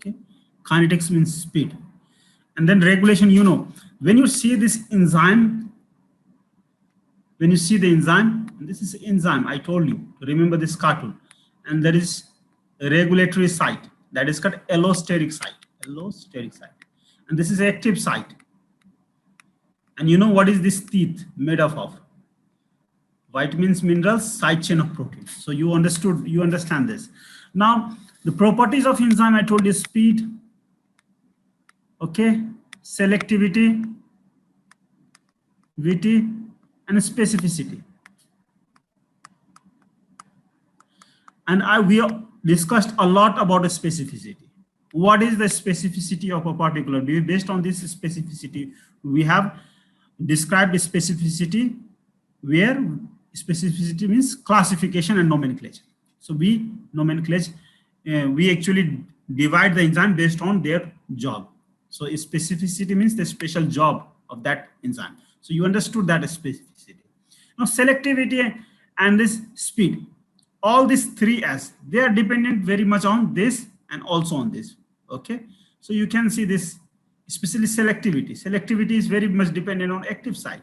Okay, kinetics means speed. And then regulation, you know, when you see this enzyme, when you see the enzyme, this is enzyme, I told you, remember this cartoon, and there is a regulatory site that is called allosteric site, allosteric site, and this is active site. And you know what is this teeth made of? Vitamins, minerals, side chain of proteins. So you understood, you understand this. Now the properties of enzyme, I told you, speed, okay, selectivity, VT, and specificity. And we discussed a lot about the specificity. What is the specificity of a particular? Based on this specificity, we have described the specificity, where specificity means classification and nomenclature. So we nomenclature, we actually divide the enzyme based on their job. So specificity means the special job of that enzyme. So you understood that specificity. Now selectivity and this speed, all these three S, they are dependent very much on this and also on this. Okay, so you can see this, especially selectivity. Selectivity is very much dependent on active site.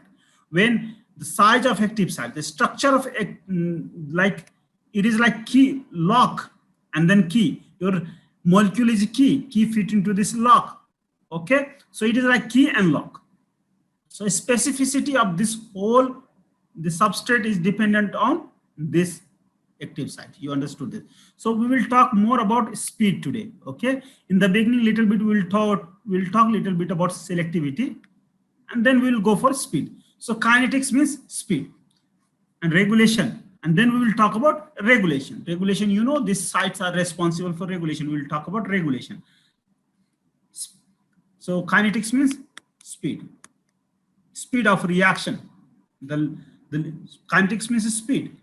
When the size of active site, the structure of like it is like key, lock, and then key. Your molecule is key fit into this lock. Okay, so it is like key and lock. So specificity of this whole, the substrate is dependent on this active site. You understood this. So we will talk more about speed today. Okay, in the beginning little bit we'll talk little bit about selectivity, and then we'll go for speed. So kinetics means speed, and regulation, and then we will talk about regulation. Regulation, you know, these sites are responsible for regulation. We will talk about regulation. So kinetics means speed, speed of reaction. The kinetics means speed.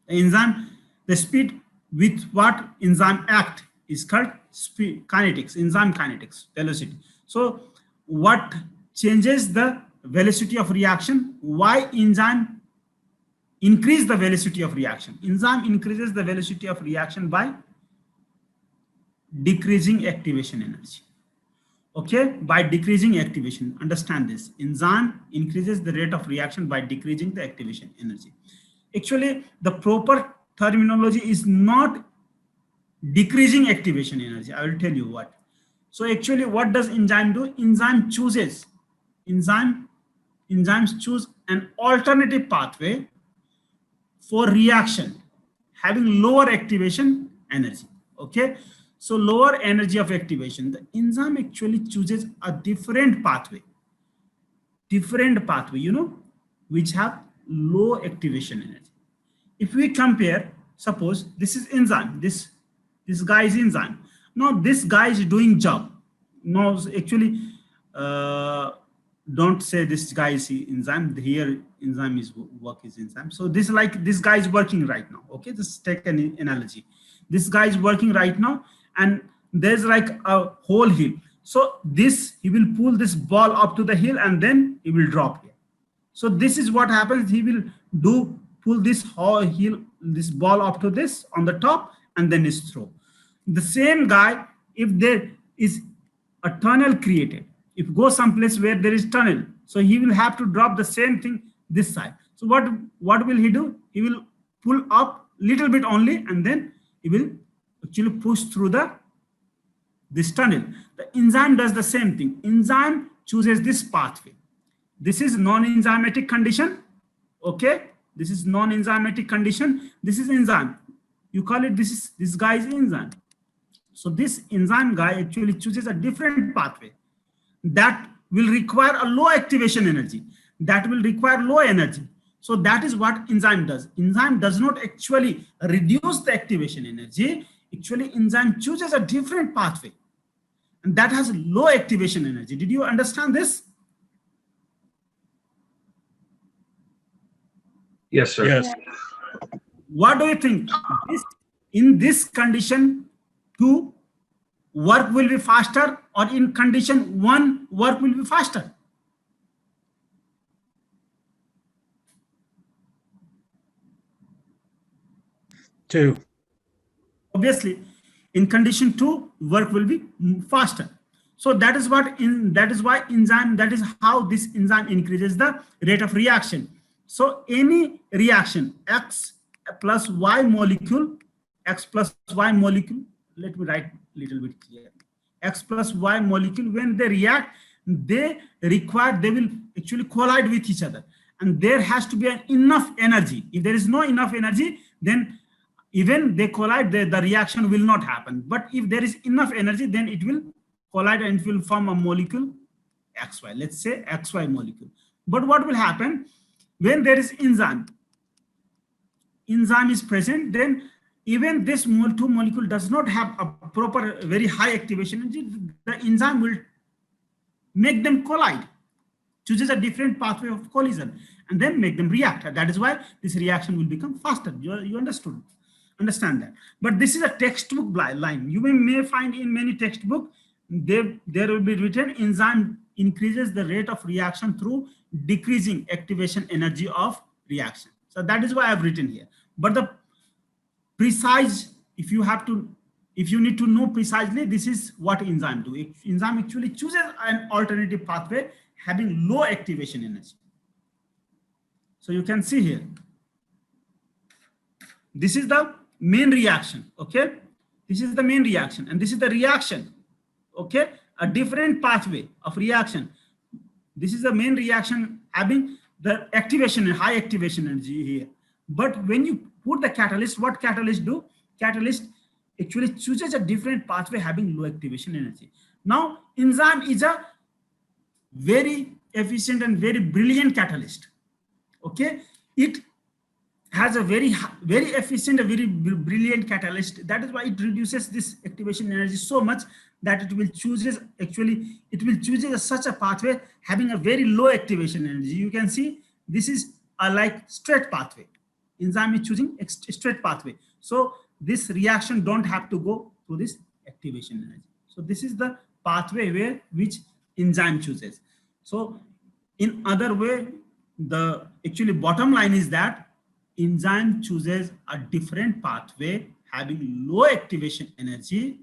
The enzyme, the speed with what enzyme act is called speed kinetics, enzyme kinetics, velocity. So what changes the velocity of reaction? Why enzyme increase the velocity of reaction? Enzyme increases the velocity of reaction by decreasing activation energy. Okay, by decreasing activation, understand this. Enzyme increases the rate of reaction by decreasing the activation energy. Actually, the proper terminology is not decreasing activation energy. I will tell you what. So actually, what does enzyme do? Enzymes choose an alternative pathway for reaction having lower activation energy. Okay, so lower energy of activation. The enzyme actually chooses a different pathway, you know, which have low activation energy. If we compare, suppose this is enzyme, this guy is enzyme. Now this guy is doing job. No, actually, don't say this guy is enzyme. Here enzyme is work is enzyme. So this, like, this guy is working right now. Okay, just take an analogy. This guy is working right now, and there's like a whole hill. So this, he will pull this ball up to the hill, and then he will drop here. So this is what happens. He will pull this whole hill, this ball up to this on the top, and then is throw. The same guy, if there is a tunnel created, if go someplace where there is tunnel, so he will have to drop the same thing this side. So what will he do? He will pull up little bit only, and then he will actually push through this tunnel. The enzyme does the same thing. Enzyme chooses this pathway. This is non-enzymatic condition. Okay, this is non-enzymatic condition. This is enzyme. You call it, this guy is enzyme. So this enzyme guy actually chooses a different pathway that will require a low activation energy, that will require low energy. So that is what enzyme does. Enzyme does not actually reduce the activation energy. Actually, enzyme chooses a different pathway, and that has low activation energy. Did you understand this? Yes, sir. Yes. What do you think? In this condition, 2, work will be faster, or in condition 1, work will be faster? Two. Obviously, In condition 2, work will be faster. So that is why enzyme, that is how this enzyme increases the rate of reaction. So any reaction, X plus Y molecule, X plus Y molecule, let me write a little bit here. X plus Y molecule, when they react, they will actually collide with each other. And there has to be enough energy. If there is no enough energy, then even they collide, the reaction will not happen. But if there is enough energy, then it will collide and it will form a molecule XY. Let's say XY molecule. But what will happen when there is enzyme is present, then even this two molecule does not have a proper very high activation energy, the enzyme will make them collide, chooses a different pathway of collision, and then make them react. That is why this reaction will become faster. You understand that. But this is a textbook line. You may find in many textbooks, there will be written enzyme increases the rate of reaction through decreasing activation energy of reaction. So that is why I've written here. But the precise, if you need to know precisely, this is what enzyme do. Enzyme actually chooses an alternative pathway having low activation energy. So you can see here, this is the main reaction. Okay, this is the main reaction, and this is the reaction. Okay, a different pathway of reaction. This is the main reaction having the activation and high activation energy here. But when you put the catalyst, what catalyst do? Catalyst actually chooses a different pathway having low activation energy. Now, enzyme is a very efficient and very brilliant catalyst. Okay, it has a very efficient, a very brilliant catalyst. That is why it reduces this activation energy so much that it will chooses such a pathway having a very low activation energy. You can see this is a like straight pathway. Enzyme is choosing a straight pathway. So this reaction don't have to go through this activation energy. So this is the pathway which enzyme chooses. So in other way, the actually bottom line is that enzyme chooses a different pathway having low activation energy,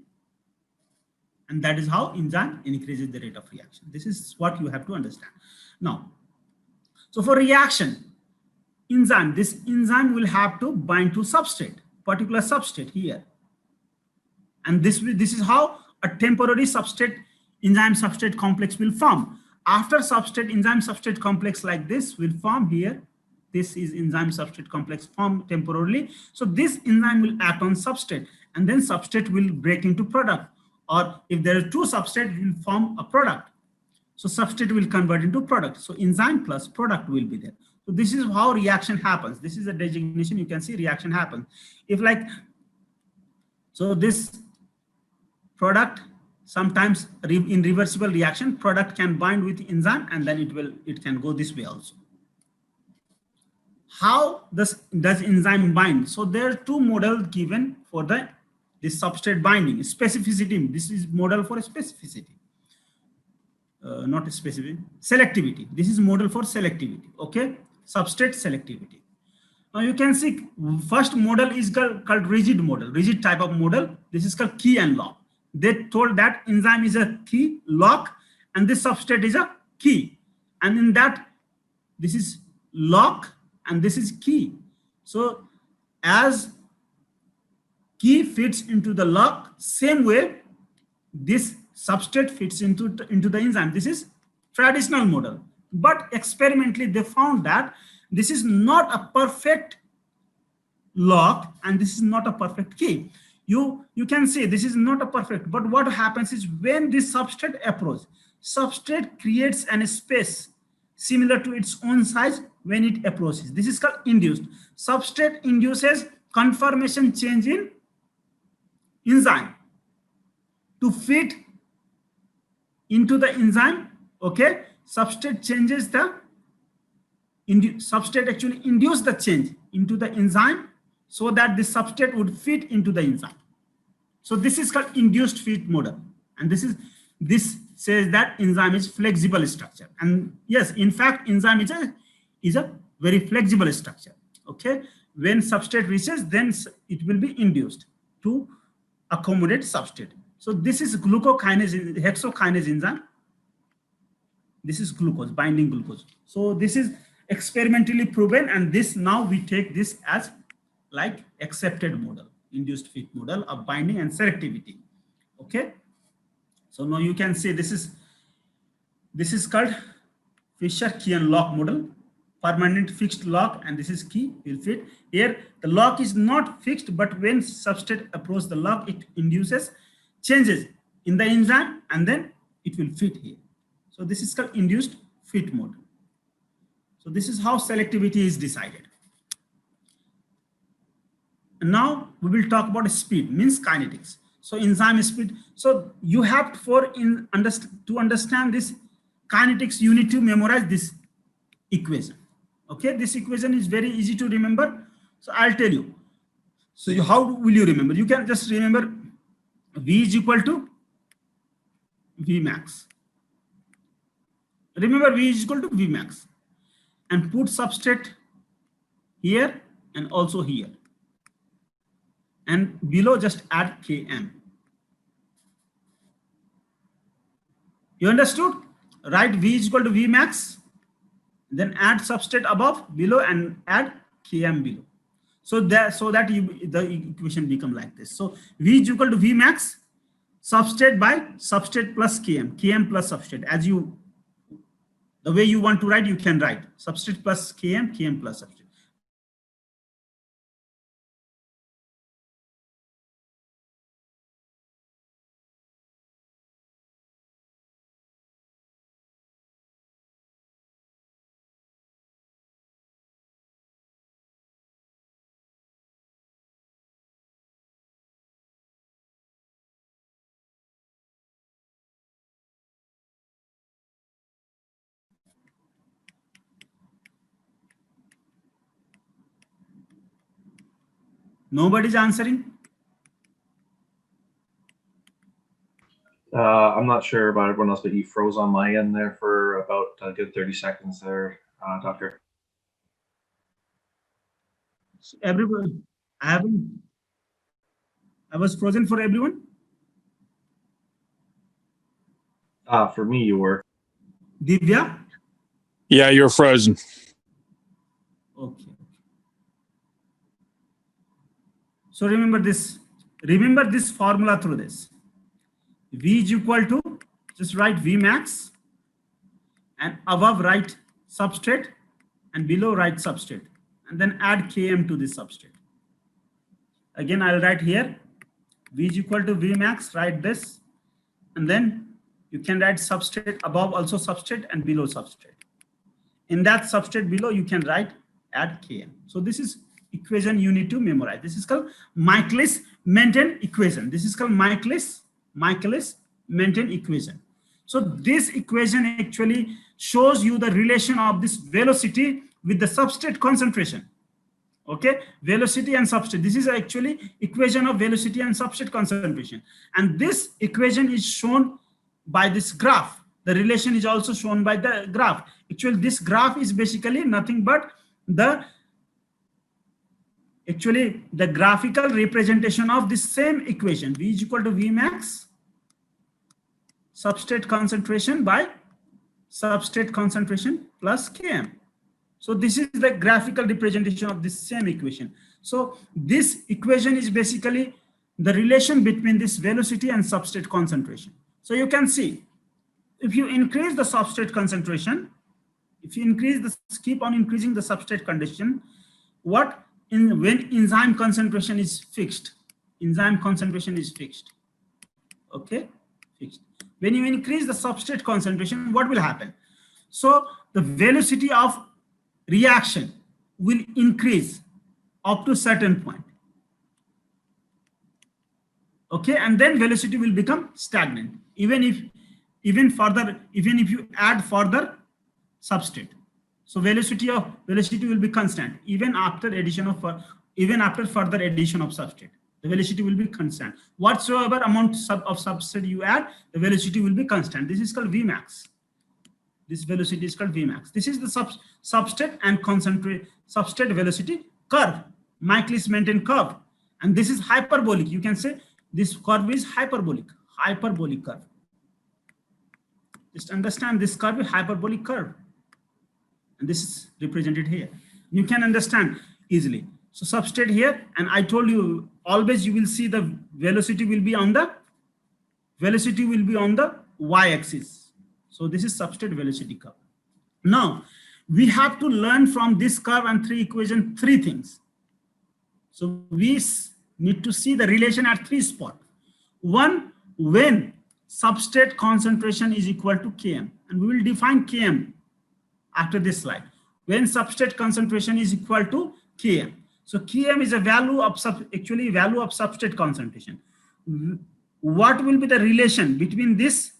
and that is how enzyme increases the rate of reaction. This is what you have to understand. Now, so for reaction, this enzyme will have to bind to substrate, particular substrate here. And this is how a temporary substrate, enzyme substrate complex will form. After substrate, enzyme substrate complex like this will form here. This is enzyme substrate complex formed temporarily. So this enzyme will act on substrate, and then substrate will break into product. Or if there are two substrates, it will form a product. So substrate will convert into product. So enzyme plus product will be there. So this is how reaction happens. This is a designation. You can see reaction happens. If like, so this product, sometimes in reversible reaction, product can bind with enzyme, and then it can go this way also. How does enzyme bind? So there are two models given for this substrate binding. Specificity, this is model for specificity. Not specific, selectivity. This is model for selectivity. Okay, substrate selectivity. Now you can see first model is called rigid model, rigid type of model. This is called key and lock. They told that enzyme is a key lock and this substrate is a key, and in that this is lock and this is key. So as key fits into the lock, same way this substrate fits into the enzyme. This is traditional model, but experimentally they found that this is not a perfect lock and this is not a perfect key. You can see this is not a perfect, but what happens is when this substrate approaches, substrate creates an space similar to its own size when it approaches. This is called induced. Substrate induces conformation change in enzyme to fit into the enzyme. Okay, substrate changes the substrate actually induce the change into the enzyme so that the substrate would fit into the enzyme. So this is called induced fit model, and this says that enzyme is flexible structure. And yes, in fact, enzyme is a very flexible structure. Okay, when substrate reaches, then it will be induced to accommodate substrate. So this is glucokinase, hexokinase enzyme. This is glucose, binding glucose. So this is experimentally proven, and this now we take this as like accepted model, induced fit model of binding and selectivity. Okay. So now you can say this is called Fischer-Kian lock model, permanent fixed lock, and this is key will fit. Here the lock is not fixed, but when substrate approach the lock, it induces changes in the enzyme, and then it will fit here. So this is called induced fit model. So this is how selectivity is decided. And now we will talk about speed, means kinetics. So enzyme speed. So you have to understand this kinetics, you need to memorize this equation. Okay, this equation is very easy to remember. So I'll tell you. So how will you remember? You can just remember V is equal to V max. Remember V is equal to V max. And put substrate here and also here. And below just add Km. You understood? Write V is equal to V max. Then add substrate above, below, and add Km below. So that the equation become like this. So V is equal to V max, substrate by substrate plus Km, Km plus substrate. As you, the way you want to write, you can write substrate plus Km, Km plus substrate. Nobody's answering. I'm not sure about everyone else, but you froze on my end there for about a good 30 seconds there, Doctor. So everyone, I was frozen for everyone. For me, you were. Divya? Yeah, you're frozen. Okay. So remember this formula through this. V is equal to, just write V max, and above write substrate, and below write substrate, and then add Km to this substrate. Again, I'll write here, V is equal to V max, write this, and then you can write substrate above, also substrate, and below substrate. In that substrate below, you can write add Km. So this is equation you need to memorize. This is called Michaelis-Menten equation. This is called Michaelis-Menten equation. So this equation actually shows you the relation of this velocity with the substrate concentration. Okay, velocity and substrate. This is actually equation of velocity and substrate concentration. And this equation is shown by this graph. The relation is also shown by the graph. Actually, this graph is basically nothing but the graphical representation of this same equation. V is equal to V max, substrate concentration by substrate concentration plus Km. So this is the graphical representation of this same equation. So this equation is basically the relation between this velocity and substrate concentration. So you can see, if you increase the substrate concentration, if you keep on increasing the substrate condition, when enzyme concentration is fixed, okay, fixed. When you increase the substrate concentration, what will happen? So the velocity of reaction will increase up to a certain point. Okay, and then velocity will become stagnant, even if you add further substrate. So velocity will be constant even after further addition of substrate. The velocity will be constant. Whatsoever amount of substrate you add, the velocity will be constant. This is called Vmax. This velocity is called Vmax. This is the substrate and substrate velocity curve, Michaelis-Menten curve. And this is hyperbolic. You can say This curve is hyperbolic curve. Just understand this curve is hyperbolic curve. And this is represented here. You can understand easily. So substrate here, and I told you always you will see the velocity will be on the y-axis. So this is substrate velocity curve. Now we have to learn from this curve and three equation three things. So we need to see the relation at three spots. One, when substrate concentration is equal to Km, and we will define Km after this slide. When substrate concentration is equal to Km. So Km is a value of substrate concentration. What will be the relation between this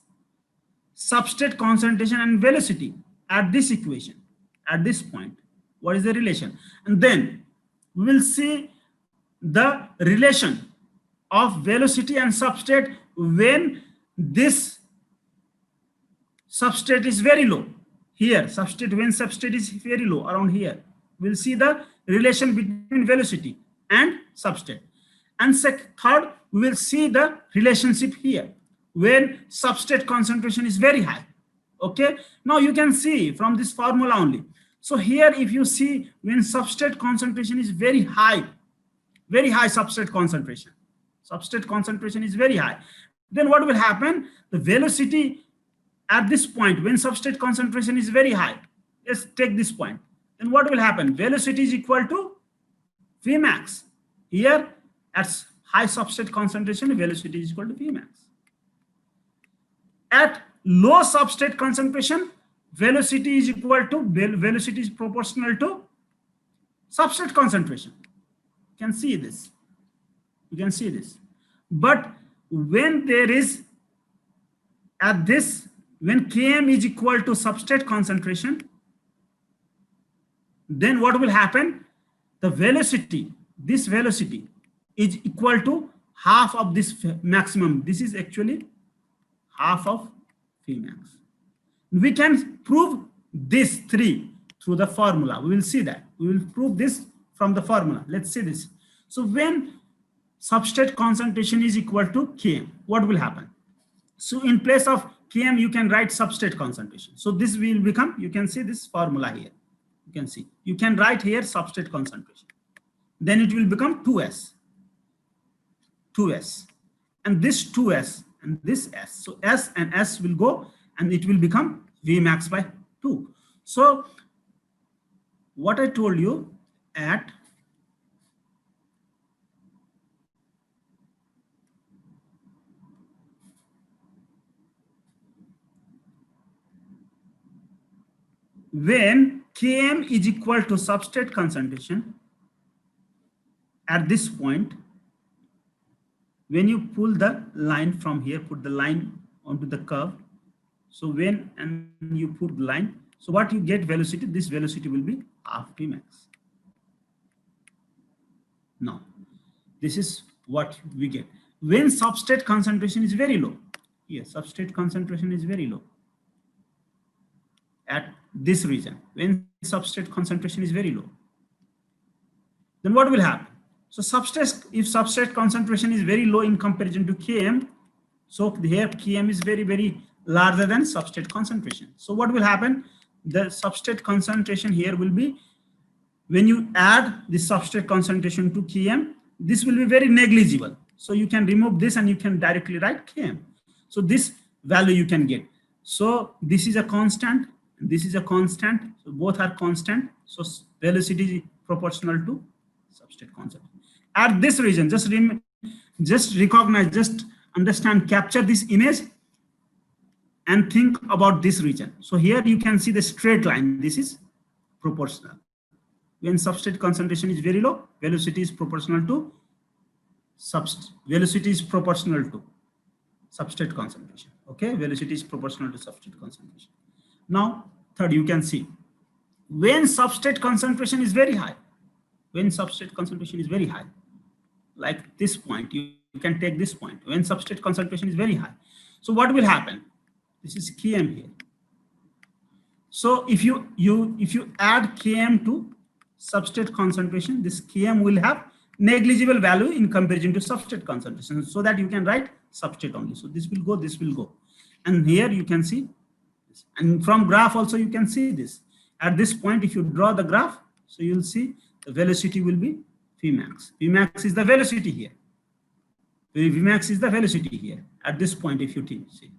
substrate concentration and velocity at this equation, at this point? What is the relation? And then we will see the relation of velocity and substrate when this substrate is very low. Here, when substrate is very low, around here, we'll see the relation between velocity and substrate. And third, we will see the relationship here when substrate concentration is very high. Okay, now you can see from this formula only. So here, if you see when substrate concentration is very high substrate concentration is very high, then what will happen? The velocity at this point, when substrate concentration is very high, let's take this point, then what will happen? Velocity is equal to Vmax. Here at high substrate concentration, velocity is equal to Vmax. At low substrate concentration, velocity is proportional to substrate concentration. You can see this. But when there is when Km is equal to substrate concentration, then what will happen? The velocity, this velocity is equal to half of this maximum. This is actually half of Vmax. We can prove this three through the formula. We will see that. We will prove this from the formula. Let's see this. So when substrate concentration is equal to Km, what will happen? So in place of Km, you can write substrate concentration. So this will become, you can see this formula here. You can write here substrate concentration. Then it will become 2S. And this 2S and this S. So S and S will go and it will become Vmax by 2. So what I told you at when Km is equal to substrate concentration, at this point, when you pull the line from here, put the line onto the curve. So when and you put the line, so what you get velocity, this velocity will be half Vmax. Now, this is what we get. When substrate concentration is very low, here substrate concentration is very low. At this region, when substrate concentration is very low, then what will happen? So if substrate concentration is very low in comparison to Km, so here Km is very larger than substrate concentration. So what will happen? The substrate concentration here will be, when you add the substrate concentration to Km, this will be very negligible. So you can remove this and you can directly write Km. So this value you can get. So this is a constant. This is a constant, so both are constant. So velocity is proportional to substrate concentration. At this region, just recognize, just understand, capture this image and think about this region. So here you can see the straight line. This is proportional. When substrate concentration is very low, velocity is proportional to substrate concentration. Okay, velocity is proportional to substrate concentration. Now, third, you can see when substrate concentration is very high, like this point, you can take this point. When substrate concentration is very high, so what will happen? This is Km here. So if you add Km to substrate concentration, this Km will have negligible value in comparison to substrate concentration, so that you can write substrate only. So this will go, this will go. And here you can see this. And from graph also you can see this. At this point, if you draw the graph, so you'll see the velocity will be Vmax. Vmax is the velocity here. Vmax is the velocity here at this point, if you see.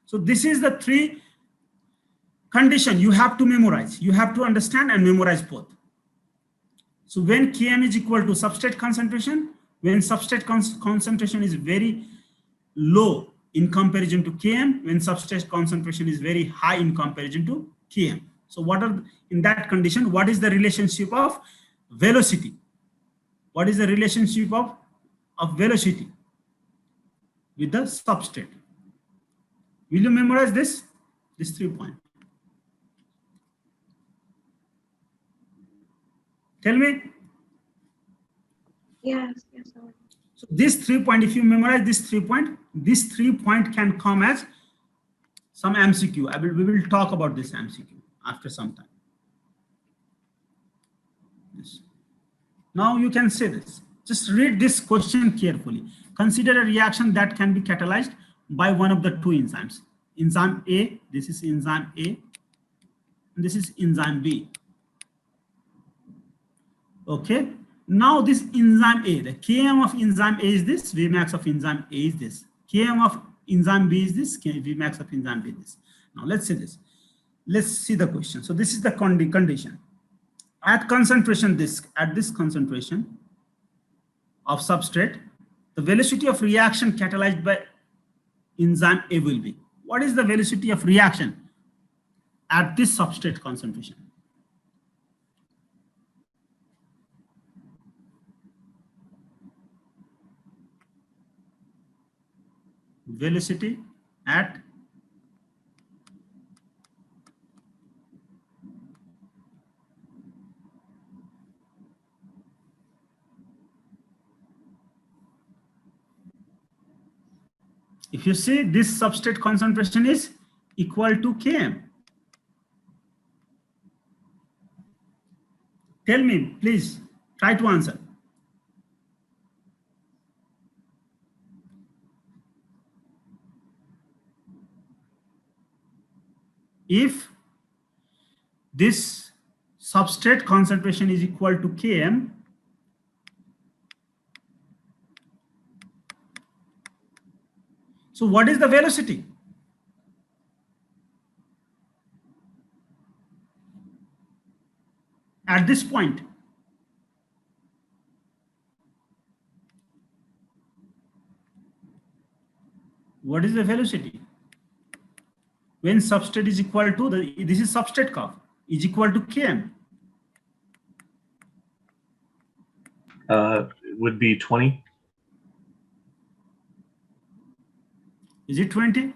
So this is the three condition you have to memorize. You have to understand and memorize both. So when Km is equal to substrate concentration, when substrate concentration is very low in comparison to Km, when substrate concentration is very high in comparison to Km. So what are, in that condition, what is the relationship of velocity? What is the relationship of velocity with the substrate? Will you memorize this? This 3 point. Tell me. Yes, yes, sir. So this 3 point, if you memorize this 3 point, this 3 point can come as some MCQ. We will talk about this MCQ after some time. Yes. Now you can say this. Just read this question carefully. Consider a reaction that can be catalyzed by one of the two enzymes. Enzyme A, this is enzyme A, and this is enzyme B. Okay. Now this enzyme A, the Km of enzyme A is this, Vmax of enzyme A is this. Km of enzyme B is this, Vmax of enzyme B is this. Now let's see this. Let's see the question. So this is the condition. At concentration, at this concentration of substrate, the velocity of reaction catalyzed by enzyme A will be. What is the velocity of reaction at this substrate concentration? Velocity at if you see this substrate concentration is equal to Km. Tell me, please, try to answer. If this substrate concentration is equal to Km, so what is the velocity? At this point, what is the velocity? When substrate is equal to, this is substrate curve, is equal to Km. It would be 20. Is it 20?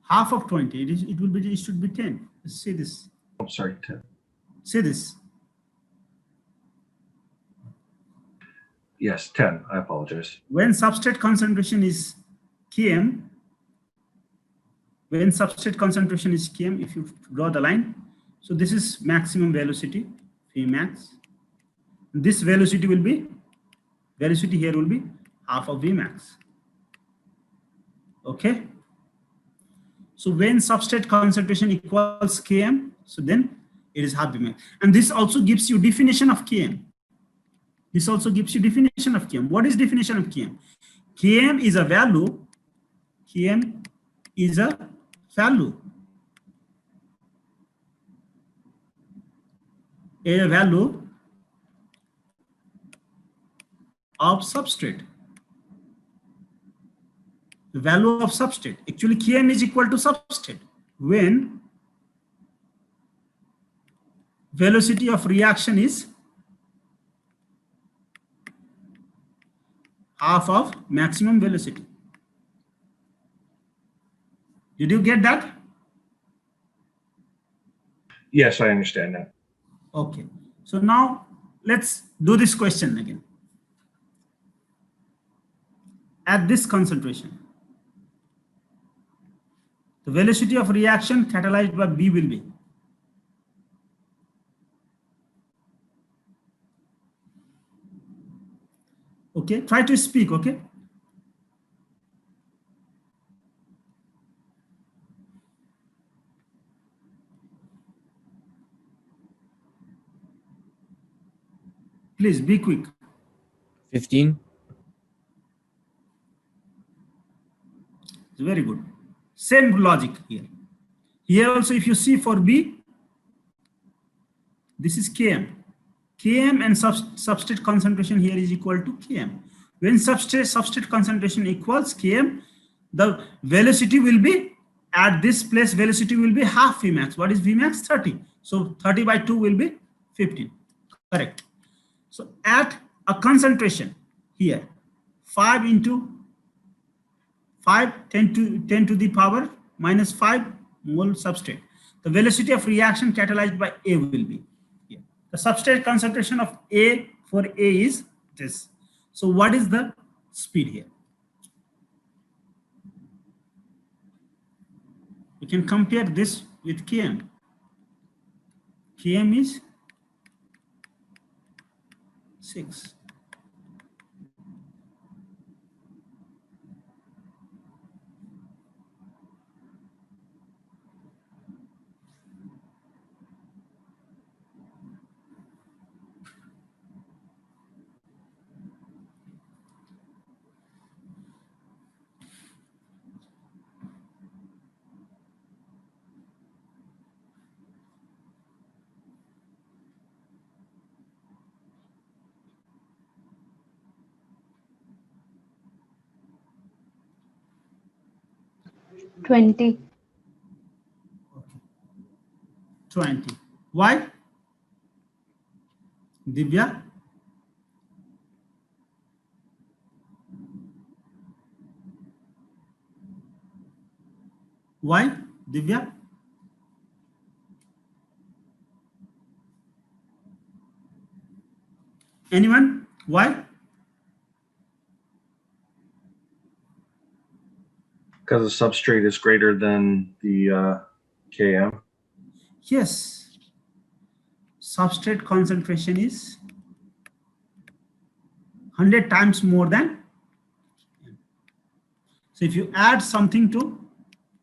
Half of 20. It should be 10. Let's see this. I'm sorry, 10. See this. Yes, 10. I apologize. When substrate concentration is Km, if you draw the line, so this is maximum velocity, Vmax. This velocity will be, velocity here will be half of Vmax. Okay. So when substrate concentration equals Km, so then it is half Vmax. And this also gives you definition of Km. This also gives you definition of Km. What is definition of Km? Km is a value. Km is a value. A value of substrate. The value of substrate. Actually, Km is equal to substrate when velocity of reaction is half of maximum velocity. Did you get that? Yes, I understand that. Okay. So now let's do this question again. At this concentration, the velocity of reaction catalyzed by B will be. Okay, try to speak, okay? Please be quick. 15. Very good. Same logic here. Here also, if you see for B, this is Km. Km and substrate concentration here is equal to Km. When substrate concentration equals Km, the velocity will be, at this place, velocity will be half Vmax. What is Vmax? 30. So 30 by 2 will be 15. Correct. So at a concentration here, 5 into 5, 10 to the power minus 5 mole substrate. The velocity of reaction catalyzed by A will be here. The substrate concentration of A for A is this. So what is the speed here? You can compare this with Km. Km is 6. Okay. 20. 20. Why? Divya? Why, Divya? Anyone? Why? Because the substrate is greater than the Km. Yes. Substrate concentration is 100 times more than. So if you add something to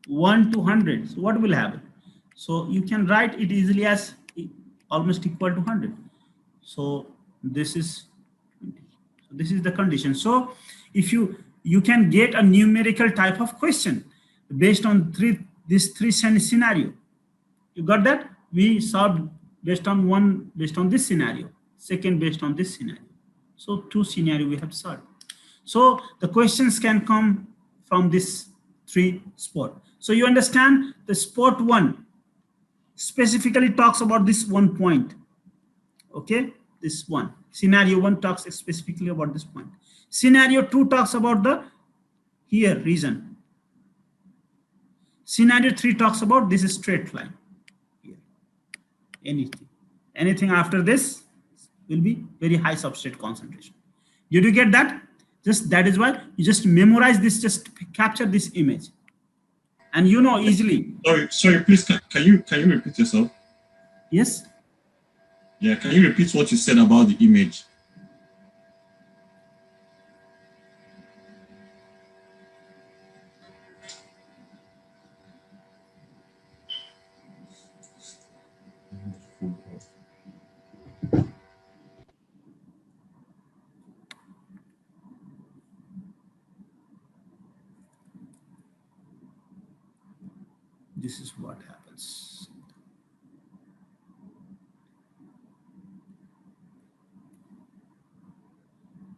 1 to 100, so what will happen? So you can write it easily as almost equal to 100. So this is the condition. So if you can get a numerical type of question based on this three scenario. You got that? We solved based on one, based on this scenario, second based on this scenario. So 2 scenario we have solved. So the questions can come from this 3 spot. So you understand the spot 1 specifically talks about this 1 point. Okay, this one. Scenario 1 talks specifically about this point. Scenario 2 talks about the here region. Scenario 3 talks about this straight line. Here. Anything after this will be very high substrate concentration. Did you get that? Just that is why you just memorize this, just capture this image. And you know easily. Sorry, please, can you repeat yourself? Yes. Yeah, can you repeat what you said about the image? This is what happens.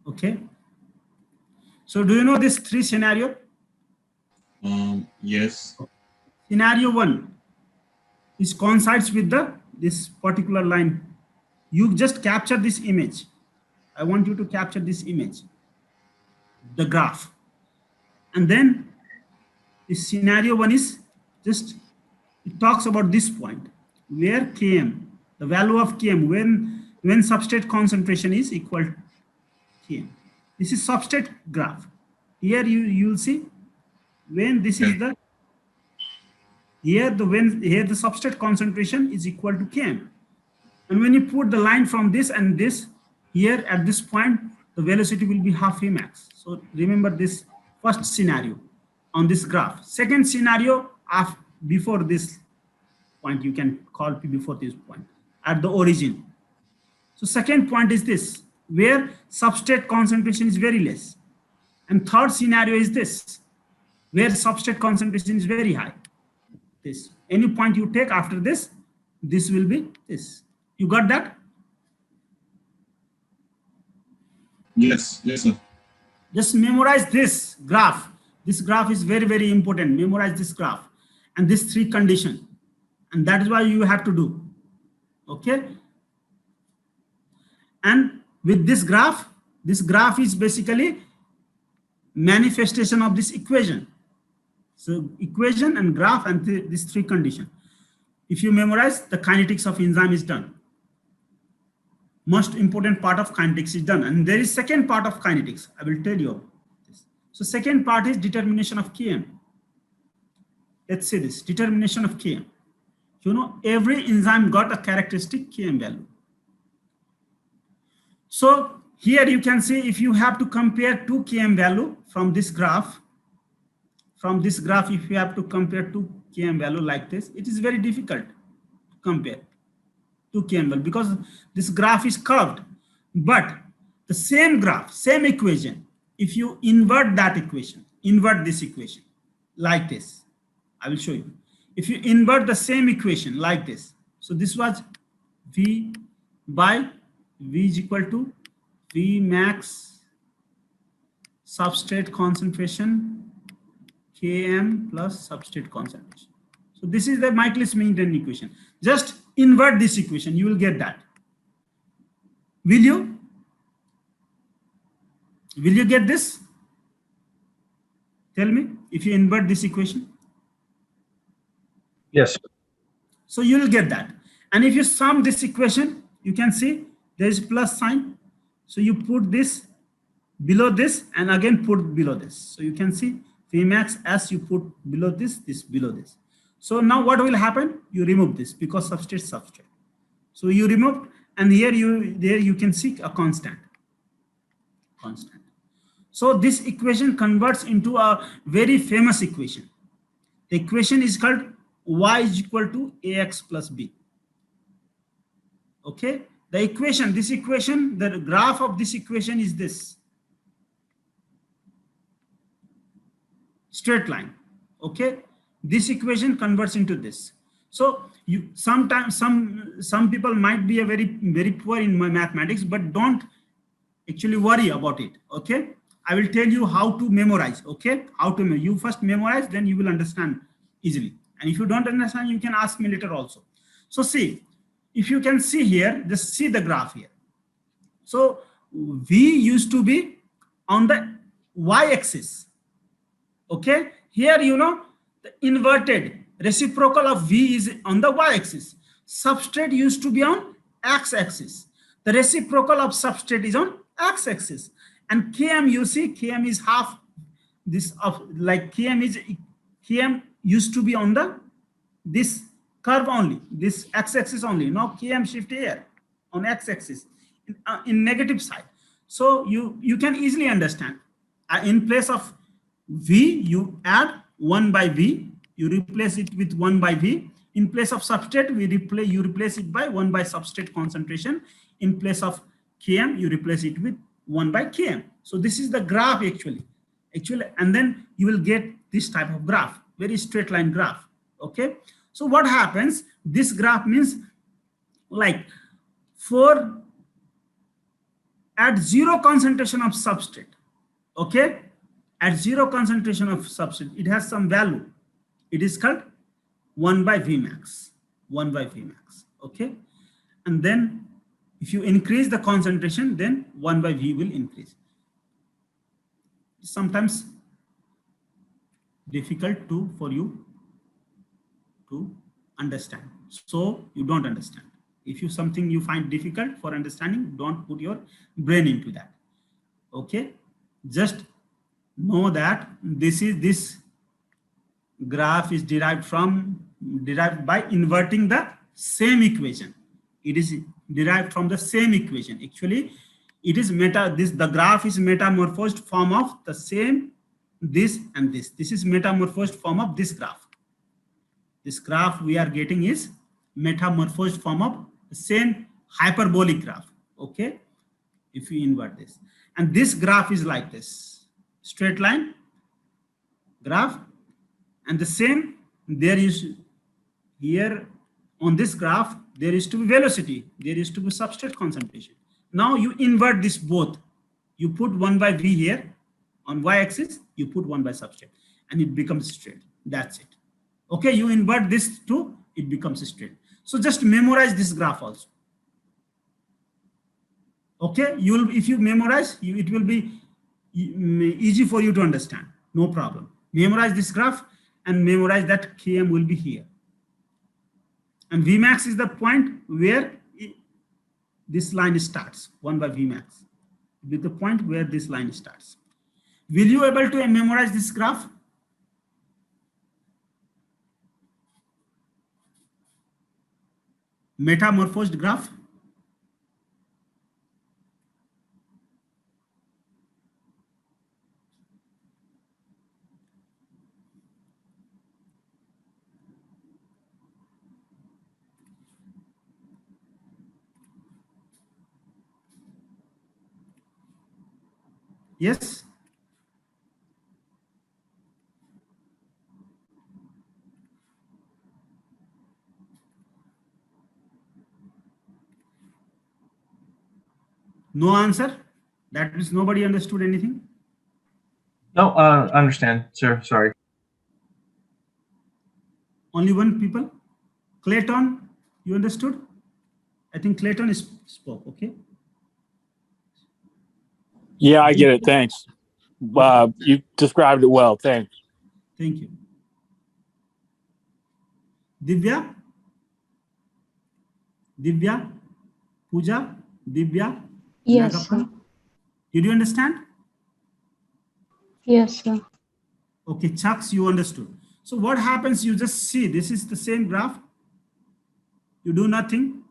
Okay. So do you know this 3 scenario? Yes. Scenario 1 is coincides with this particular line. You just capture this image. I want you to capture this image, the graph. And then this scenario 1 is just, it talks about this point where Km, the value of Km when substrate concentration is equal to Km. This is substrate graph. Here you'll see when this is the here the substrate concentration is equal to Km. And when you put the line from this and this here at this point, the velocity will be half Vmax. So remember this first scenario on this graph. Second scenario, before this point, you can call P before this point, at the origin. So second point is this, where substrate concentration is very less. And third scenario is this, where substrate concentration is very high. This, any point you take after this, this will be this. You got that? Yes, yes, sir. Just memorize this graph. This graph is very, very important. Memorize this graph and this three condition. And that is why you have to do. Okay. And with this graph is basically manifestation of this equation. So equation and graph and these three condition. If you memorize, the kinetics of enzyme is done. Most important part of kinetics is done. And there is second part of kinetics. I will tell you this. So second part is determination of Km. Let's say this, determination of Km. You know, every enzyme got a characteristic Km value. So here you can see, if you have to compare two Km value from this graph, if you have to compare two Km value like this, it is very difficult to compare two Km value because this graph is curved. But the same graph, same equation, if you invert that equation, invert this equation like this, I will show you. If you invert the same equation like this, so this was V by V is equal to V max substrate concentration Km plus substrate concentration. So this is the Michaelis-Menten equation. Just invert this equation, you will get that. Will you? Will you get this? Tell me if you invert this equation. Yes. So you will get that. And if you sum this equation, you can see there is plus sign. So you put this below this and again put below this. So you can see Vmax as you put below this, this below this. So now what will happen? You remove this because substrate. So you remove, and here you can see a constant. So this equation converts into a very famous equation. The equation is called y is equal to ax plus b. Okay, the equation, the graph of this equation is this straight line. Okay, this equation converts into this. So you sometimes some people might be a very poor in mathematics, but don't actually worry about it. Okay, I will tell you how to memorize. Okay, how to you first memorize, then you will understand easily. And if you don't understand, you can ask me later also. So see, if you can see here, just see the graph here. So V used to be on the y-axis. Okay, here you know the inverted reciprocal of V is on the y-axis. Substrate used to be on x-axis. The reciprocal of substrate is on x-axis. And Km, you see, Km is half this of like Km used to be on this curve only, this x-axis only. Now Km shift here on x-axis in negative side. So you can easily understand. In place of V, you add 1 by V. You replace it with 1 by V. In place of substrate, you replace it by 1 by substrate concentration. In place of Km, you replace it with 1 by Km. So this is the graph actually, and then you will get this type of graph, very straight line graph. Okay, so what happens? This graph means like at zero concentration of substrate. Okay, at zero concentration of substrate, it has some value. It is called 1 by Vmax. 1 by Vmax. Okay, and then if you increase the concentration, then 1 by V will increase. Sometimes difficult for you to understand, so you don't understand. If something you find difficult for understanding, don't put your brain into that. Okay, just know that this graph is derived by inverting the same equation. It is derived from the same equation. Actually, It is the graph is metamorphosed form of the same, this and this. This is metamorphosed form of this graph. This graph we are getting is metamorphosed form of the same hyperbolic graph. Okay, if you invert this, and this graph is like this straight line graph, and the same there is here on this graph there is to be velocity, there is to be substrate concentration. Now you invert this both, you put 1 by v here on y-axis, you put 1 by substrate, and it becomes straight. That's it. Okay, you invert this too, it becomes straight. So just memorize this graph also. Okay, if you memorize, it will be easy for you to understand. No problem. Memorize this graph and memorize that Km will be here. And Vmax is the point where this line starts, 1 by Vmax, with the point where this line starts. Will you able to memorize this graph? Metamorphosed graph? Yes? No answer? That means nobody understood anything? No, understand, sir. Sorry. Only one people? Clayton, you understood? I think Clayton spoke, okay? Yeah, I get it. Thanks. You described it well. Thanks. Thank you. Divya? Divya? Pooja? Divya? Yes, Nagapal? sir. Did you understand? Yes, sir. Okay, Chucks, you understood. So what happens, you just see, this is the same graph. You do nothing.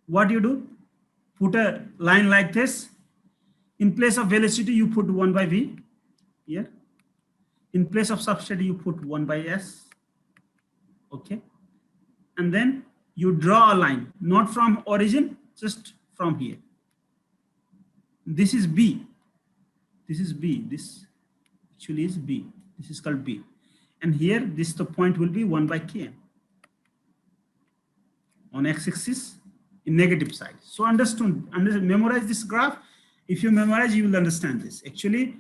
What you do? Put a line like this. In place of velocity, you put 1 by v here. In place of substrate, you put 1 by s. Okay. And then you draw a line, not from origin, just from here. This is B. This is B. This actually is B. This is called B. And here, the point will be 1 by Km on x-axis in negative side. So memorize this graph. If you memorize, you will understand this. Actually,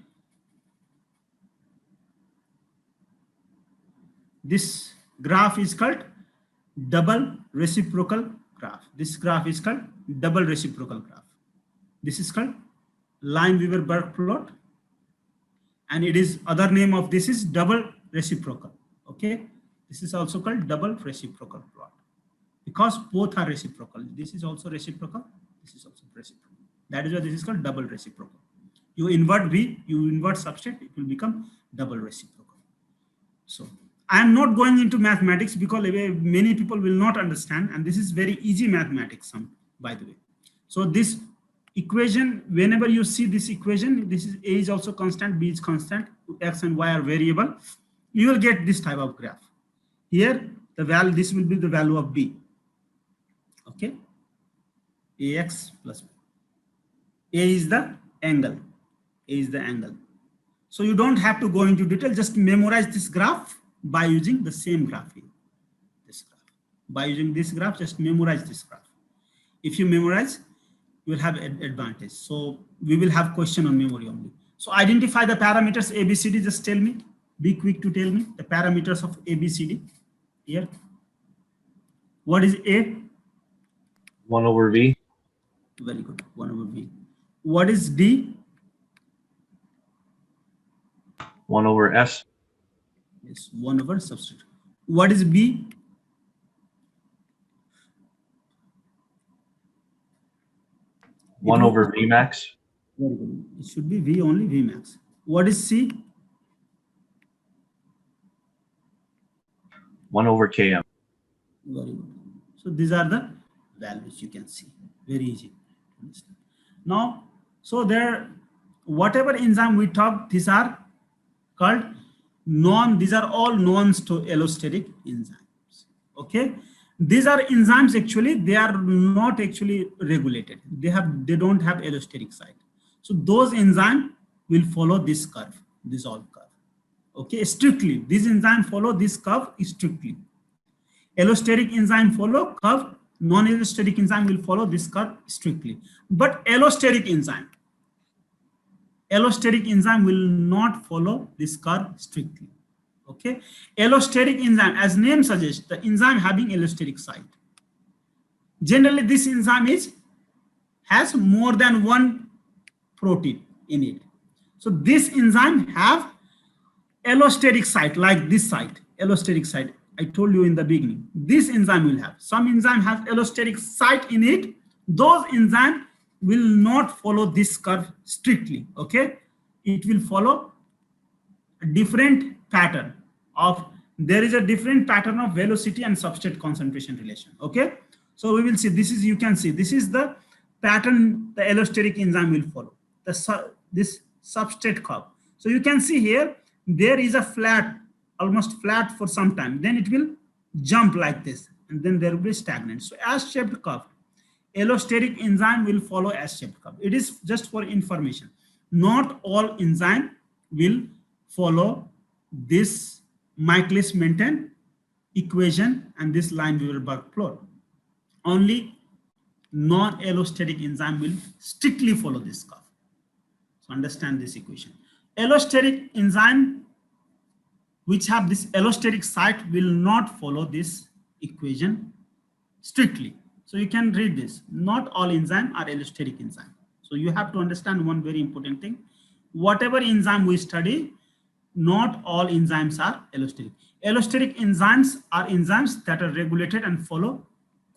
this graph is called double reciprocal graph. This graph is called double reciprocal graph. This is called Lineweaver-Burk plot. And it is other name of this is double reciprocal. Okay. This is also called double reciprocal plot because both are reciprocal. This is also reciprocal. This is also reciprocal. That is why this is called double reciprocal. You invert V, you invert substrate, it will become double reciprocal. So I am not going into mathematics because many people will not understand, and this is very easy mathematics, by the way. So this equation, whenever you see this equation, this is A is also constant, B is constant, X and Y are variable, you will get this type of graph. Here, the value, this will be the value of B. Okay, AX plus B. A is the angle. A is the angle. So you don't have to go into detail, just memorize this graph by using the same graph here. This graph. By using this graph, just memorize this graph. If you memorize, you will have an advantage. So we will have question on memory only. So identify the parameters ABCD, just tell me. Be quick to tell me the parameters of ABCD. Here. What is A? 1 over V. Very good. 1 over V. What is D? 1 over S. Yes, 1 over substrate. What is B? One over V max. Very good. It should be V only, V max. What is C? 1 over Km. Very good. So these are the values you can see. Very easy to understand. Now, so there, whatever enzyme we talk, these are called these are all non-allosteric enzymes. Okay, these are enzymes actually, they are not actually regulated. They don't have allosteric site. So those enzymes will follow this curve, this all curve. Okay, strictly, these enzymes follow this curve strictly. Allosteric enzyme follow curve, non-allosteric enzyme will follow this curve strictly. But allosteric enzyme will not follow this curve strictly. Okay, allosteric enzyme, as name suggests, the enzyme having allosteric site. Generally, this enzyme has more than one protein in it. So this enzyme have allosteric site, like this site, allosteric site. I told you in the beginning, this enzyme will have. Some enzyme has allosteric site in it. Those enzymes will not follow this curve strictly. Okay, it will follow a different pattern of, there is a different pattern of velocity and substrate concentration relation. Okay, so we will see, this is, you can see, this is the pattern the allosteric enzyme will follow, this substrate curve. So you can see here, there is a flat, almost flat for some time, then it will jump like this, and then there will be stagnant. So S-shaped curve, allosteric enzyme will follow S-shaped curve. It is just for information. Not all enzyme will follow this Michaelis-Menten equation and this Lineweaver-Burke plot. Only non-allosteric enzyme will strictly follow this curve. So understand this equation. Allosteric enzyme which have this allosteric site will not follow this equation strictly. So you can read this. Not all enzymes are allosteric enzyme. So you have to understand one very important thing. Whatever enzyme we study, not all enzymes are allosteric. Allosteric enzymes are enzymes that are regulated and follow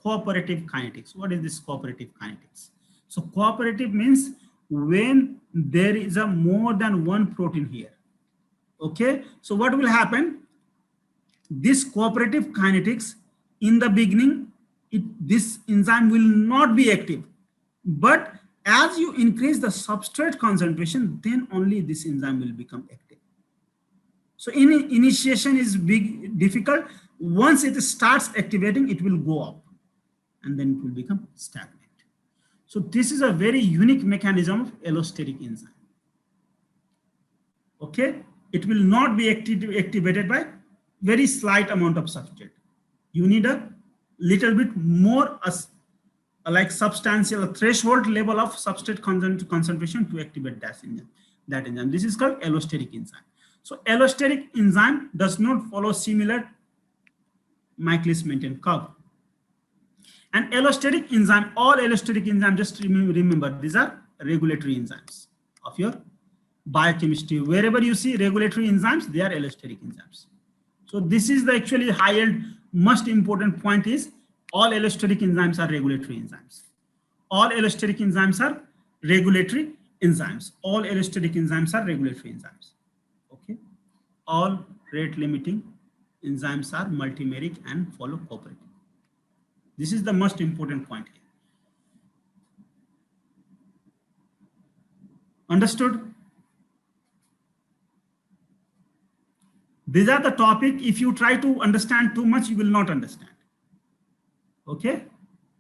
cooperative kinetics. What is this cooperative kinetics? So cooperative means when there is a more than one protein here. Okay, so what will happen? This cooperative kinetics, in the beginning, this enzyme will not be active. But as you increase the substrate concentration, then only this enzyme will become active. So initiation is difficult. Once it starts activating, it will go up and then it will become stagnant. So this is a very unique mechanism of allosteric enzyme. Okay, it will not be activated by very slight amount of substrate. You need a little bit more like substantial, a threshold level of substrate concentration to activate that enzyme. This is called allosteric enzyme. So allosteric enzyme does not follow similar Michaelis-Menten curve. And allosteric enzyme, all allosteric enzymes, just remember, these are regulatory enzymes of your biochemistry. Wherever you see regulatory enzymes, they are allosteric enzymes. So this is the actually higher, most important point is all allosteric enzymes are regulatory enzymes. All allosteric enzymes are regulatory enzymes. All allosteric enzymes are regulatory enzymes. Okay. All rate limiting enzymes are multimeric and follow cooperative. This is the most important point here. Understood? These are the topic. If you try to understand too much, you will not understand. Okay?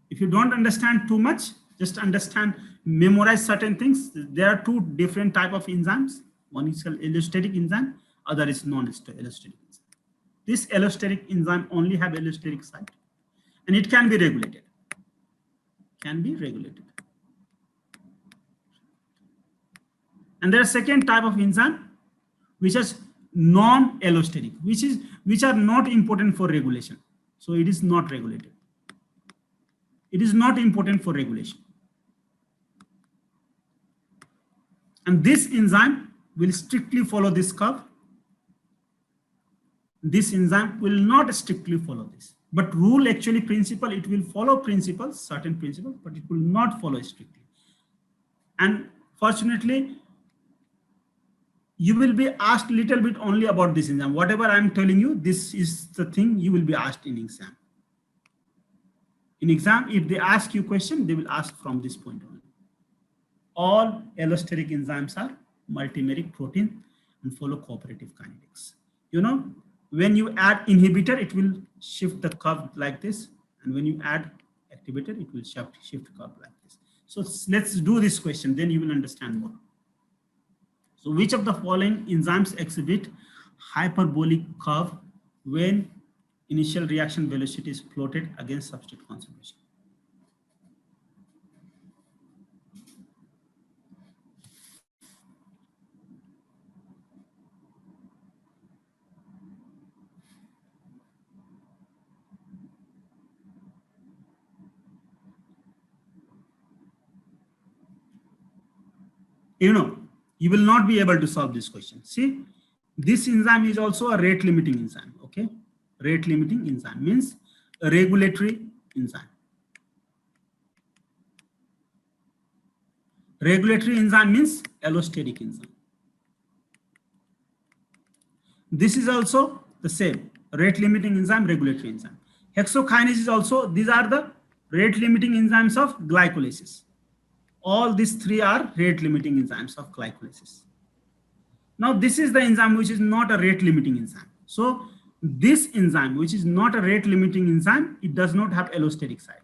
If you don't understand too much, just understand, memorize certain things. There are two different type of enzymes. One is called allostetic enzyme, other is non-allostetic enzyme. This allostetic enzyme only have allosteric site and it can be regulated. Can be regulated. And there are second type of enzyme which is non-allosteric, which are not important for regulation. So it is not regulated. It is not important for regulation. And this enzyme will strictly follow this curve. This enzyme will not strictly follow this. But rule actually principle, it will follow principles, certain principles, but it will not follow strictly. And fortunately, you will be asked a little bit only about this enzyme. Whatever I'm telling you, this is the thing you will be asked in exam. In exam, if they ask you question, they will ask from this point on. all allosteric enzymes are multimeric protein and follow cooperative kinetics. You know, when you add inhibitor, it will shift the curve like this. And when you add activator, it will shift curve like this. So let's do this question, then you will understand more. So which of the following enzymes exhibit hyperbolic curve when initial reaction velocity is plotted against substrate concentration? You know, you will not be able to solve this question. See, this enzyme is also a rate limiting enzyme. Okay, rate limiting enzyme means a regulatory enzyme. Regulatory enzyme means allosteric enzyme. This is also the same, rate limiting enzyme, regulatory enzyme. Hexokinase is also, these are the rate limiting enzymes of glycolysis. All these three are rate limiting enzymes of glycolysis. Now this is the enzyme which is not a rate limiting enzyme. So this enzyme which is not a rate limiting enzyme, it does not have allosteric side.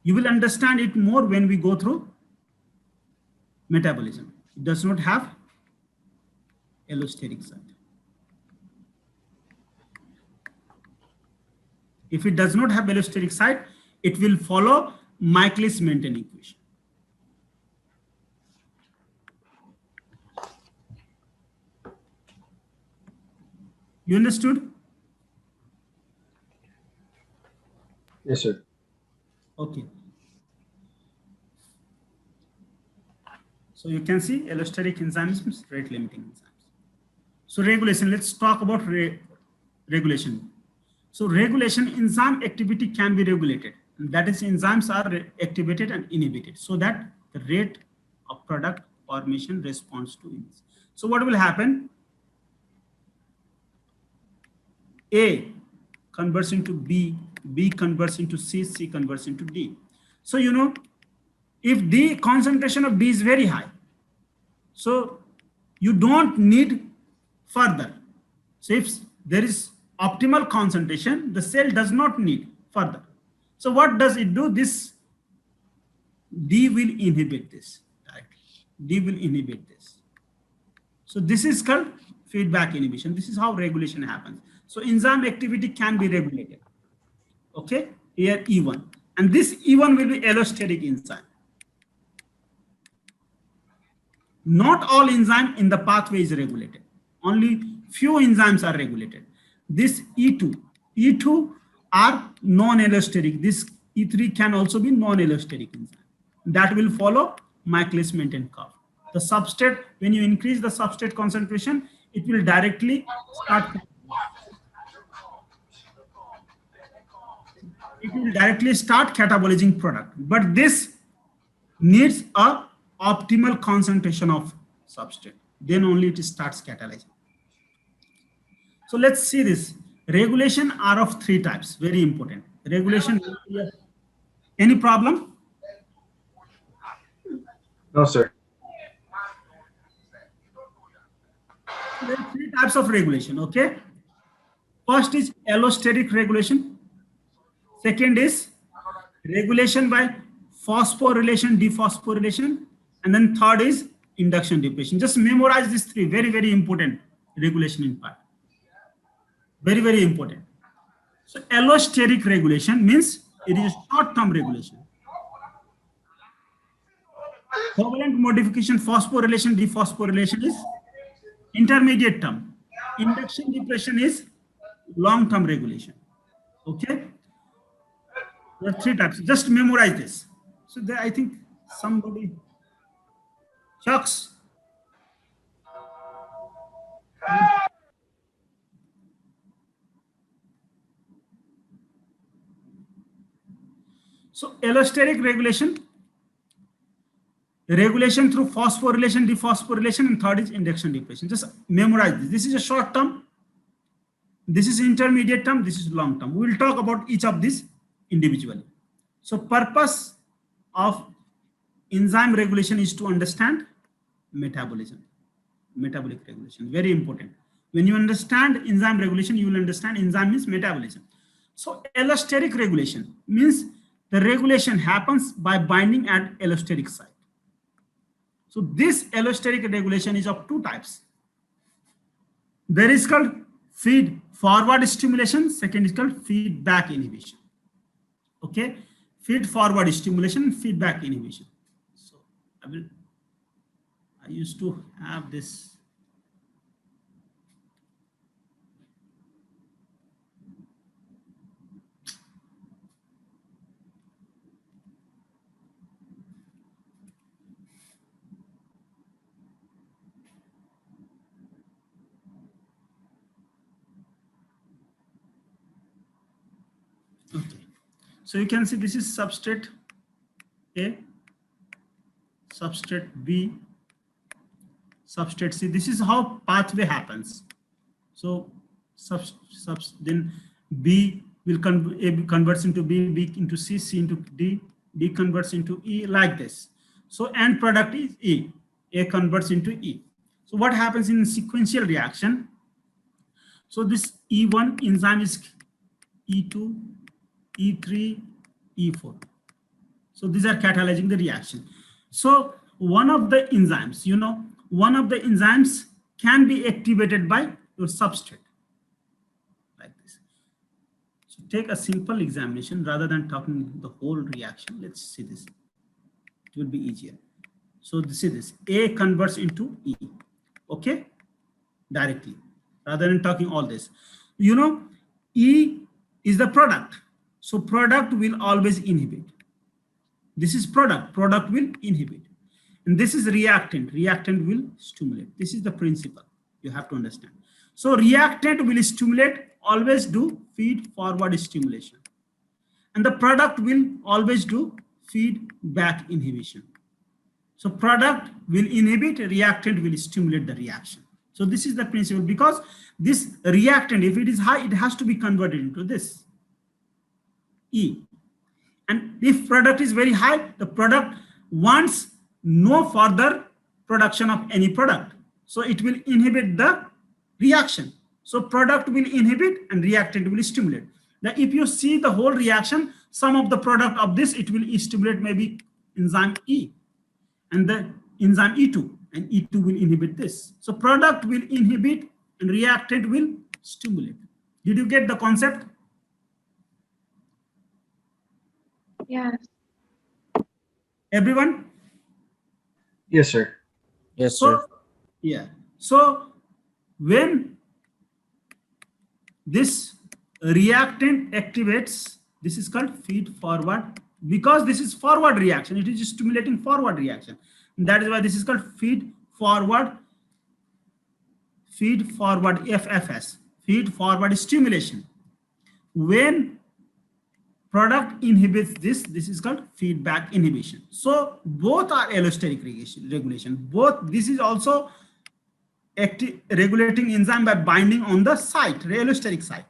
You will understand it more when we go through metabolism. It does not have allosteric side. If it does not have allosteric side, it will follow Michaelis-Menten equation. You understood? Yes, sir. Okay. So you can see allosteric enzymes means rate limiting enzymes. So regulation, let's talk about regulation. So regulation, enzyme activity can be regulated. That is, enzymes are activated and inhibited so that the rate of product formation responds to it. So what will happen? A converts into B, B converts into C, C converts into D. So, you know, if the concentration of D is very high, so you don't need further. So if there is optimal concentration, the cell does not need further. So what does it do? This D will inhibit this. D will inhibit this. So this is called feedback inhibition. This is how regulation happens. So enzyme activity can be regulated. Okay, here E1. And this E1 will be allosteric enzyme. Not all enzyme in the pathway is regulated. Only few enzymes are regulated. This E2 are non-allosteric. This E3 can also be non-allosteric enzyme. That will follow Michaelis-Menten curve. The substrate, when you increase the substrate concentration, it will directly start. It will directly start catabolizing product. But this needs a optimal concentration of substrate. Then only it starts catalyzing. So let's see this. Regulation are of three types. Very important. Regulation. Any problem? No, sir. There are three types of regulation. Okay. First is allosteric regulation. Second is regulation by phosphorylation, dephosphorylation. And then third is induction depression. Just memorize these three. Very, very important regulation in part. Very, very important. So allosteric regulation means it is short-term regulation. Covalent modification, phosphorylation, dephosphorylation is intermediate term. Induction depression is long-term regulation. Okay. There are three types. Just memorize this. So there, I think somebody, Chucks. So allosteric regulation, regulation through phosphorylation, dephosphorylation, and third is induction depression. Just memorize this. This is a short term. This is intermediate term. This is long term. We will talk about each of these individually. So purpose of enzyme regulation is to understand metabolism, metabolic regulation, very important. When you understand enzyme regulation, you will understand enzyme means metabolism. So allosteric regulation means the regulation happens by binding at allosteric site. So this allosteric regulation is of two types. There is called feed forward stimulation, second is called feedback inhibition. Okay, feed forward stimulation, feedback inhibition. So I used to have this. Okay, so you can see this is substrate A, substrate B, substrate C. This is how pathway happens. So then B will A converts into B, B into C, C into D, D converts into E, like this. So end product is E, A converts into E. So what happens in sequential reaction? So this E1 enzyme is E2, E3, E4. So these are catalyzing the reaction. So one of the enzymes, one of the enzymes can be activated by your substrate, like this. So take a simple examination rather than talking the whole reaction. Let's see this. It will be easier. So see this, A converts into E, okay, directly, rather than talking all this. E is the product. So product will always inhibit. This is product will inhibit. And this is reactant will stimulate. This is the principle you have to understand. So reactant will stimulate, always do feed forward stimulation. And the product will always do feedback inhibition. So product will inhibit, reactant will stimulate the reaction. So this is the principle, because this reactant, if it is high, it has to be converted into this E. And if product is very high, the product wants no further production of any product. So it will inhibit the reaction. So product will inhibit and reactant will stimulate. Now, if you see the whole reaction, some of the product of this, it will stimulate maybe enzyme E and the enzyme E2, and E2 will inhibit this. So product will inhibit and reactant will stimulate. Did you get the concept? Yes. Everyone? Yes, sir. Yes, sir. So, yeah. So when this reactant activates, this is called feed forward, because this is forward reaction. It is stimulating forward reaction. And that is why this is called feed forward FFS, feed forward stimulation. When product inhibits this is called feedback inhibition. So both are allosteric regulation. Both, this is also regulating enzyme by binding on the site, allosteric site.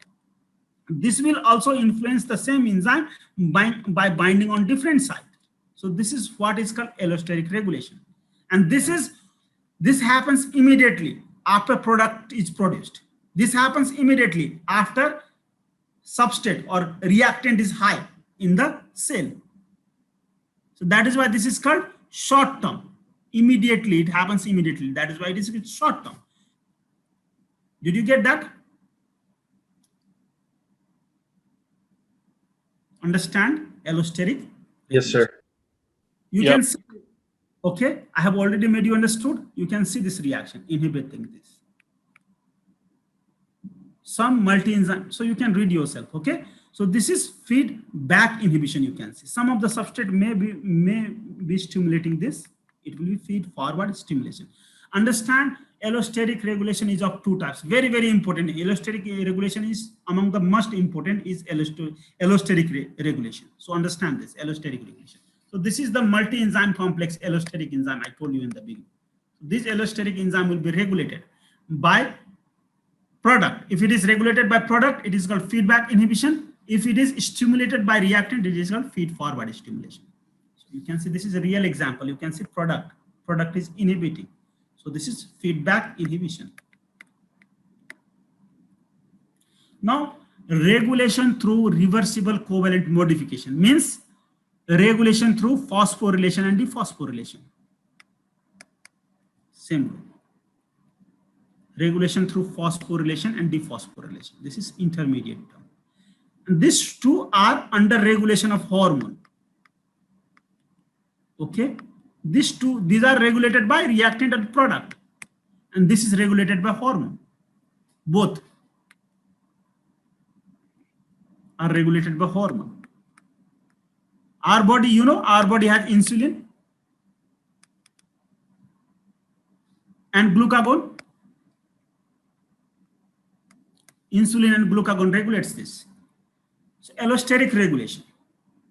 This will also influence the same enzyme by binding on different site. So this is what is called allosteric regulation. And this happens immediately after product is produced. This happens immediately after substrate or reactant is high in the cell. So that is why this is called short term. Immediately, it happens immediately. That is why it is short term. Did you get that? Understand allosteric? Yes, sir. You Yep. can see, okay, I have already made you understood. You can see this reaction, inhibiting this. Some multi-enzyme, so you can read yourself, okay? So this is feedback inhibition, you can see. Some of the substrate may be stimulating this. It will be feed forward stimulation. Understand, allosteric regulation is of two types. Very, very important. Allosteric regulation is among the most important is allosteric regulation. So understand this, allosteric regulation. So this is the multi-enzyme complex allosteric enzyme I told you in the beginning. This allosteric enzyme will be regulated by product. If it is regulated by product, it is called feedback inhibition. If it is stimulated by reactant, it is called feed-forward stimulation. So you can see this is a real example. You can see product is inhibiting. So this is feedback inhibition. Now, regulation through reversible covalent modification means regulation through phosphorylation and dephosphorylation. Same rule. Regulation through phosphorylation and dephosphorylation. This is intermediate term. And these two are under regulation of hormone. Okay. These are regulated by reactant and product. And this is regulated by hormone. Both are regulated by hormone. Our body, our body has insulin and glucagon. Insulin and glucagon regulates this. So allosteric regulation,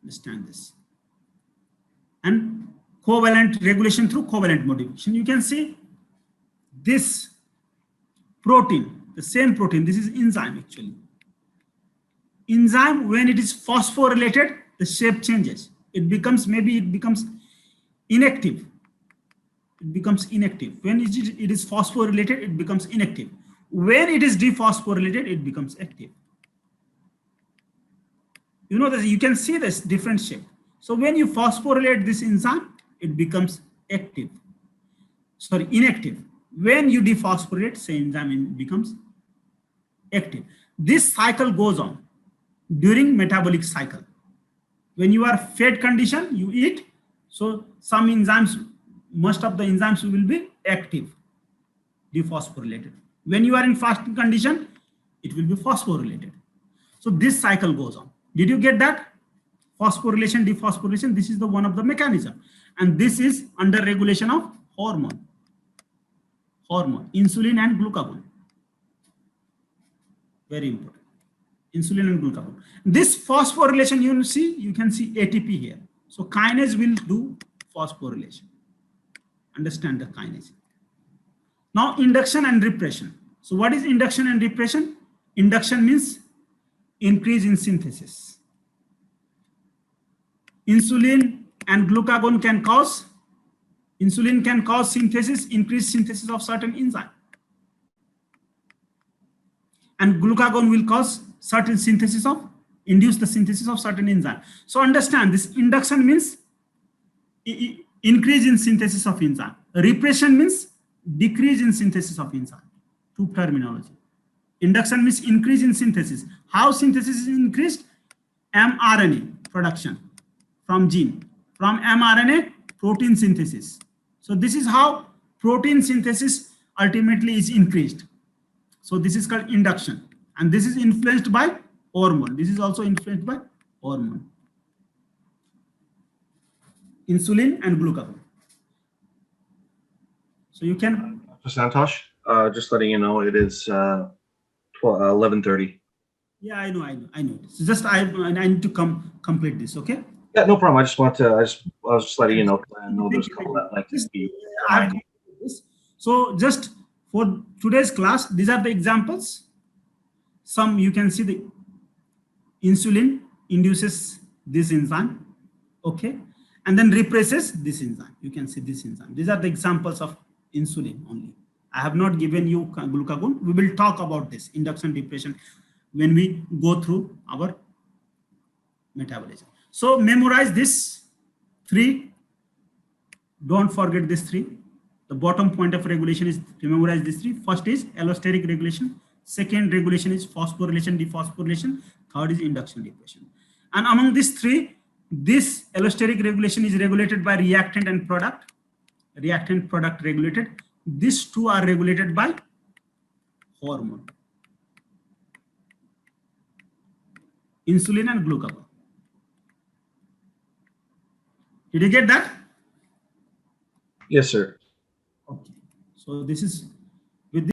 understand this. And covalent regulation through covalent modification. You can see this protein, the same protein, this is enzyme actually. Enzyme, when it is phosphorylated, the shape changes. Maybe it becomes inactive. It becomes inactive. When it is phosphorylated, it becomes inactive. When it is dephosphorylated, it becomes active. You know that you can see this different shape. So when you phosphorylate this enzyme, it becomes active. Sorry, inactive. When you dephosphorylate, say enzyme becomes active. This cycle goes on during metabolic cycle. When you are fed condition, you eat. So some enzymes, most of the enzymes will be active, dephosphorylated. When you are in fasting condition, it will be phosphorylated. So this cycle goes on. Did you get that? Phosphorylation, dephosphorylation, this is the one of the mechanism. And this is under regulation of hormone. Hormone, insulin and glucagon. Very important. Insulin and glucagon. This phosphorylation, you can see ATP here. So kinase will do phosphorylation. Understand the kinase. Now induction and repression. So what is induction and repression? Induction means increase in synthesis. Insulin and glucagon can cause synthesis, increased synthesis of certain enzyme. And glucagon will cause certain synthesis of, induce the synthesis of certain enzyme. So understand this induction means increase in synthesis of enzyme. Repression means decrease in synthesis of enzyme. Two terminology. Induction means increase in synthesis. How synthesis is increased? mRNA production from gene. From mRNA, protein synthesis. So this is how protein synthesis ultimately is increased. So this is called induction. And this is influenced by hormone. This is also influenced by hormone. Insulin and glucagon. So you can... Santosh, just letting you know, it is 11:30. Yeah, I know. So just I need to complete this, okay? Yeah, no problem. I was just letting you know. I know there's a couple that like to be. So just for today's class, these are the examples. Some you can see the insulin induces this enzyme, okay? And then represses this enzyme. You can see this enzyme. These are the examples of insulin only. I have not given you glucagon. We will talk about this induction depression when we go through our metabolism. So memorize this 3. Don't forget this 3. The bottom point of regulation is to memorize this 3. First is allosteric regulation. Second regulation is phosphorylation, dephosphorylation. Third is induction depression. And among these 3, this allosteric regulation is regulated by reactant and product. Reactant, product regulated. These 2 are regulated by hormone. Insulin and glucagon. Did you get that? Yes, sir. Okay. So this is